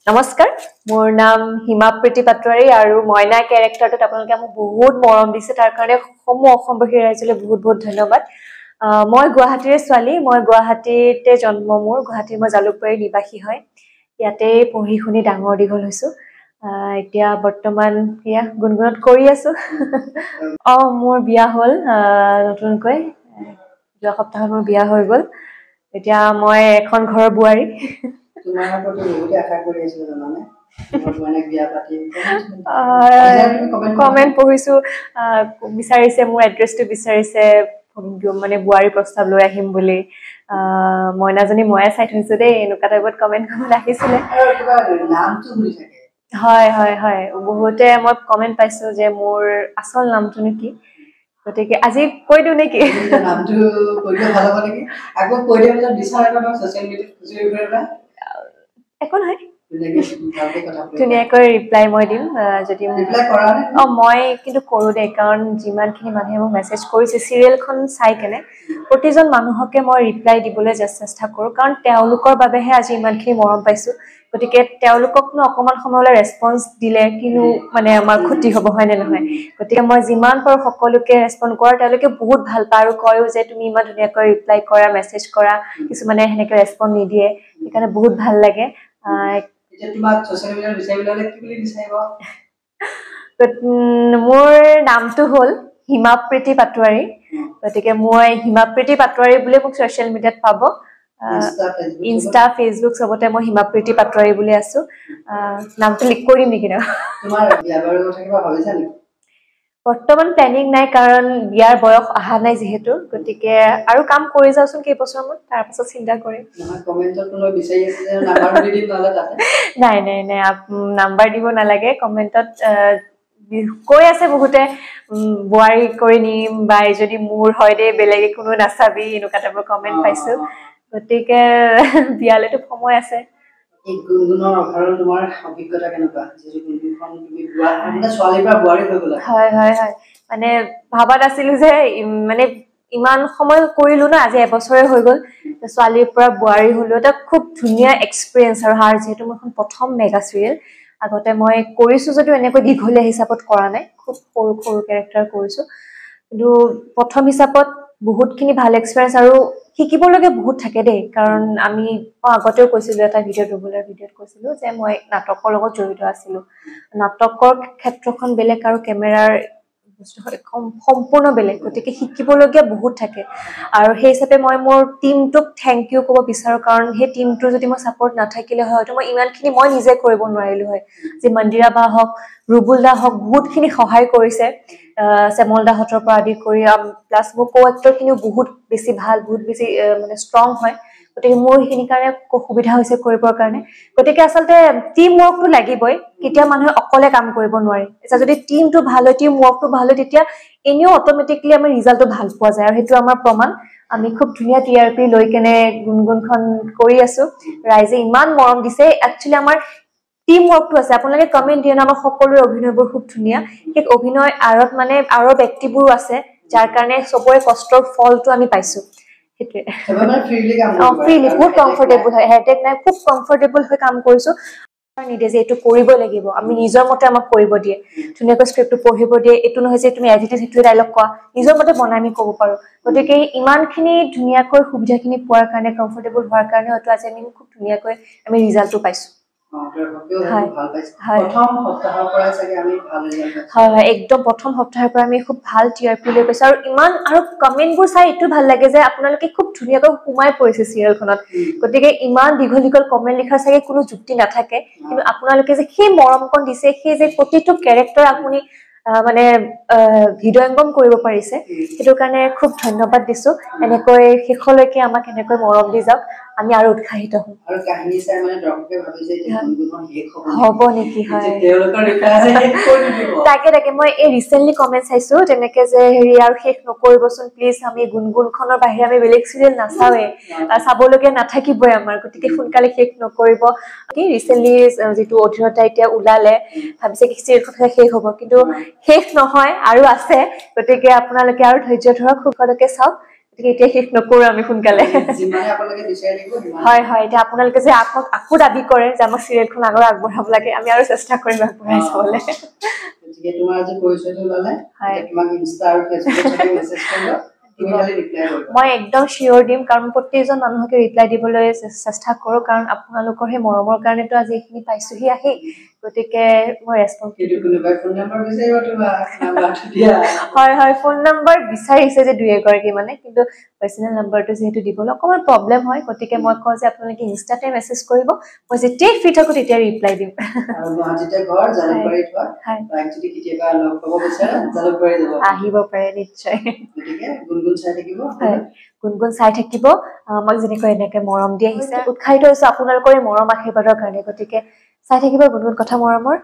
নমস্কাৰ মোৰ নাম হিমাপ্ৰীতি পাটোৱাৰী আৰু ময়না ক্যাৰেক্টাৰটোত আপোনালোকে মোক বহুত মৰম দিছে তাৰ কাৰণে অসমবাসী ৰাইজলৈ বহুত ধন্যবাদ মই গুৱাহাটীৰ ছোৱালী মই গুৱাহাটীতে জন্ম মোৰ গুৱাহাটীৰ মই জালুকবাৰীৰ নিবাসী হয় ইয়াতে পঢ়ি শুনি ডাঙৰ দীঘল হৈছো এতিয়া বৰ্তমান ইয়া গুণগুণত কৰি আছো মোৰ বিয়া হ'ল নতুনকৈ যোৱা সপ্তাহত মোৰ বিয়া হৈ গ'ল এতিয়া মই এখন ঘৰৰ বোৱাৰী তোমাৰ ওপৰত বহুত আশা কৰি আছিলো জানানে মই মানে বিয়া পাতিম কমেন্ট পঢ়িছো বিচাৰিছে মোৰ এড্ৰেছটো বিচাৰিছে মানে বুৱাৰী প্ৰস্তাৱ লৈ আহিম বুলি ময়নাজনী ময়ে চাই থৈছো দেই এনেকুৱা টাইপত কমেন্ট কৰিব আহিছিলে আৰু কিবা নামটো শুনি থাকে হয় বহুতে মই কমেন্ট পাইছো যে মোৰ আসল নামটো নেকি গতিকে আজি কৈ দিও নেকি নামটো কৈ দিলে ভাল হ'ব নেকি আকৌ কৈ দিলে মানে বিচাৰ কৰা সোশ্যাল মিডিয়াত খুচৰি কৰিবা একো নহয় ধুনীয়াকৈ ৰিপ্লাই মই দিম যদি মই কিন্তু কৰো দে কাৰণ যিমানখিনি মানুহে মোক মেছেজ কৰিছে চিৰিয়েলখন চাই কেনে প্ৰতিজন মানুহকে মই ৰিপ্লাই দিবলৈ চেষ্টা কৰো কাৰণ তেওঁলোকৰ বাবেহে আজি ইমানখিনি মৰম পাইছো গতিকে তেওঁলোককনো অকমান সময়লৈ ৰেছপন্স দিলে কিনো মানে আমাৰ ক্ষতি হ'ব হয় নে নহয় গতিকে মই যিমান পাৰো সকলোকে ৰেছপন্স কৰা তেওঁলোকে বহুত ভাল পায় আৰু কয়ও যে তুমি ইমান ধুনীয়াকৈ ৰিপ্লাই কৰা মেছেজ কৰা কিছুমানে হেনেকৈ ৰেছপন্স নিদিয়ে সেইকাৰণে বহুত ভাল লাগে এতিয়া তোমাক সোশ্যাল মিডিয়াত বিচাৰিবলৈ কি বুলি বিচাৰিব মোৰ নামটো হ'ল হিমাপ্ৰীতি পাটোৱাৰী গতিকে মই হিমাপ্ৰীতি পাটোৱাৰী বুলি মোক সোশ্যাল মিডিয়াত পাব ইনষ্টা ফেচবুক সবতে মই হিমাপ্ৰীতি পাটোৱাৰী বুলি আছো নামটো লিখ কৰিম নেকি না তোমাৰ বিয়া বাৰৰ কথা কিবা ভাবিছা নেকি বৰ্তমান প্ল্যানিং নাই কাৰণ বিয়াৰ বয়স আহা নাই যেহেতু গতিকে আৰু কাম কৰি যাওচোন কেইবছৰমান তাৰ পাছত চিন্তা কৰিম নহয় কমেন্টত কোনো বিচাৰি আছে যে নাম্বাৰ দি দিম নহলে তাতে নাই নাম্বাৰ দিব নালাগে কমেন্টত কৈ আছে বহুতে বুৱাৰী কৰি নিম বা যদি মোৰ হয় দে বেলেগে কোনো নাচাবি এনেকুৱা টাইপৰ কমেন্ট পাইছো গতিকে বিয়ালেতো সময় আছে এই গুণগুণৰ অভাৰৰ তোমাৰ অভিজ্ঞতা কেনেকুৱা যে গুণগুণখন তুমি মানে ছোৱালীৰ পৰা বুৱাৰী হৈ গলা হয় মানে ভাবা নাছিলো যে মানে ইমান সময় কৰিলো না আজি এবছৰে হৈ গল ছোৱালীৰ পৰা বুৱাৰী হলো এটা খুব ধুনীয়া এক্সপেৰিয়েন্স আৰু হাৰ যেহেতু মই প্ৰথম মেগা সিৰিয়েল আগতে মই কৰিছো যদিও এনেকৈ দীঘলীয়া হিচাপত কৰা নাই খুব সৰু ক্যাৰেক্টাৰ কৰিছো কিন্তু প্ৰথম হিচাপত বহুতখিনি ভাল এক্সপেৰিয়েন্স আৰু শিকিবলগীয়া বহুত থাকে দেই কাৰণ আমি আগতেও কৈছিলো এটা ভিডিঅ' ৰেগুলাৰ ভিডিঅ'ত কৈছিলো যে মই নাটকৰ লগত জড়িত আছিলো নাটকৰ ক্ষেত্ৰখন বেলেগ আৰু কেমেৰাৰ সম্পূৰ্ণ বেলেগ গতিকে শিকিবলগীয়া বহুত থাকে আৰু সেই হিচাপে মই মোৰ টিমটোক থেংক ইউ ক'ব বিচাৰো কাৰণ সেই টিমটোৰ যদি মই সাপোৰ্ট নাথাকিলে হয়তো মই ইমানখিনি মই নিজে কৰিব নোৱাৰিলো হয় যে মন্দিৰা বা হওক ৰুবুল দা হওক বহুতখিনি সহায় কৰিছে শ্যামল দাহঁতৰ পৰা আদি কৰি প্লাছ মোৰ কো-এক্টৰখিনিও বহুত বেছি ভাল বহুত বেছি মানে ষ্ট্ৰং হয় গতিকে মোৰ সেইখিনি কাৰণে সুবিধা হৈছে কৰিবৰ কাৰণে গতিকে আচলতে টিম ৱৰ্কটো লাগিবই কেতিয়া মানুহে অকলে কাম কৰিব নোৱাৰে এটা যদি টিমটো ভাল হয় টিম ৱৰ্কটো ভাল হয় তেতিয়া এনেও অটোমেটিকলি আমাৰ ৰিজাল্টটো ভাল পোৱা যায় আৰু সেইটো আমাৰ প্ৰমাণ আমি খুব ধুনীয়া টিআৰপি লৈ কেনে গুণগুণখন কৰি আছো ৰাইজে ইমান মৰম দিছে একচুয়ালি আমাৰ টিম ৱৰ্কটো আছে আপোনালোকে কমেন্ট দিয়ে আমাৰ সকলোৰে অভিনয়বোৰ খুব ধুনীয়া ঠিক অভিনয় আৰত মানে আৰু ব্যক্তিবোৰো আছে যাৰ কাৰণে সবৰে কষ্টৰ ফলটো আমি পাইছো হেতে ফ্ৰীলি বহুত কমফৰ্টেবল হয় হেডেক নাই খুব কমফৰ্টেবল হৈ কাম কৰিছো নিদে যে এইটো কৰিব লাগিব আমি নিজৰ মতে আমাক কৰিব দিয়ে ধুনীয়াকৈ স্ক্ৰিপ্টটো পঢ়িব দিয়ে এইটো নহয় যে তুমি এডিটে সিটো ডায়লগ কোৱা নিজৰ মতে বনাই আমি ক'ব পাৰো গতিকে ইমানখিনি ধুনীয়াকৈ সুবিধাখিনি পোৱাৰ কাৰণে কমফৰ্টেবল হোৱাৰ কাৰণে হয়তো আজি আমি খুব ধুনীয়াকৈ আমি ৰিজাল্টটো পাইছো একদম প্ৰথম সপ্তাহৰ পৰা আমি খুব ভাল টিআৰপি লৈ পাইছো আৰু ইমান আৰু কমেন্টবোৰ চাই এইটো ভাল লাগে যে আপোনালোকে খুব ধুনীয়াকৈ সোমাই পৰিছে চিৰিয়েলখনত গতিকে ইমান দীঘল কমেন্ট লিখাৰ চাগে কোনো যুক্তি নাথাকে কিন্তু আপোনালোকে যে সেই মৰমকণ দিছে সেই যে প্ৰতিটো ক্যাৰেক্টাৰ আপুনি মানে হৃদয়ঙ্গম কৰিব পাৰিছে সেইটো কাৰণে খুব ধন্যবাদ দিছো এনেকৈ শেষলৈকে আমাক এনেকৈ মৰম দি যাওক আমি আৰু উৎসাহিত হম আৰু কাহিনী চাই মানে ডক্টৰে ভাবিছে যে গুণগুণৰ হেক হ'ব নেকি হয় তেওঁলোকৰ ৰিপ্লাই হেক কৰি দিব তাকে মই এই ৰিসেন্টলি কমেন্ট চাইছো তেনেকে যে হেৰি আৰু শেষ নকৰিবচোন প্লিজ আমি গুণগুণখনৰ বাহিৰে আমি বেলেগ সিৰিয়েল নাচাওৱে চাবলগীয়া নাথাকিবই আমাৰ গতিকে সোনকালে শেষ নকৰিব কি ৰিসেন্টলি যেটো অধিৰতা এতিয়া উলালে ভাবিছে কি সিৰিয়েলখন শেষ হ'ব কিন্তু শেষ নহয় আৰু আছে গতিকে আপোনালোকে আৰু ধৈৰ্য ধৰক সুখলৈকে চাওক গতিকে এতিয়া শেষ নকৰো আমি সোনকালে যিমানে আপোনালোকে বিচাৰি থাকিব হয় হয় এতিয়া আপোনালোকে যে আকৌ দাবী কৰে যে আমাক চিৰিয়েলখন আগৰ আগবঢ়াব লাগে আমি আৰু চেষ্টা কৰিম আগবঢ়াই চাবলৈ গতিকে তোমাৰ আজি পৰিচয়টো ওলালে তোমাক ইনষ্টা আৰু ফেচবুকত মেছেজ কৰিব মই একদম শিওৰ দিম কাৰণ প্ৰত্যেকজন মানুহকে ৰিপ্লাই দিবলৈ চেষ্টা কৰো কাৰণ আপোনালোকৰ সেই মৰমৰ কাৰণেতো আজি এইখিনি পাইছোহি আহি গতিকে মই হয় হয় ফোন নম্বৰ বিচাৰিছে যে দুই এগৰাকী মানে কিন্তু পাৰ্চনেল নম্বৰটো যিহেতু দিবলৈ অকণমান প্ৰব্লেম হয় গতিকে মই কওঁ যে আপোনালোকে ইনষ্টাতে মেছেজ কৰিব মই যেতিয়াই ফ্ৰী থাকো তেতিয়া ৰিপ্লাই দিম আহিব পাৰে নিশ্চয় গুণগুণ চাই থাকিব আমাক যেনেকৈ এনেকে মৰম দি আহিছে উৎসাহিত হৈছো আপোনালোকৰ মৰম আশীৰ্বাদৰ কাৰণে গতিকে চাই থাকিব গুণগুণ কথা মৰমৰ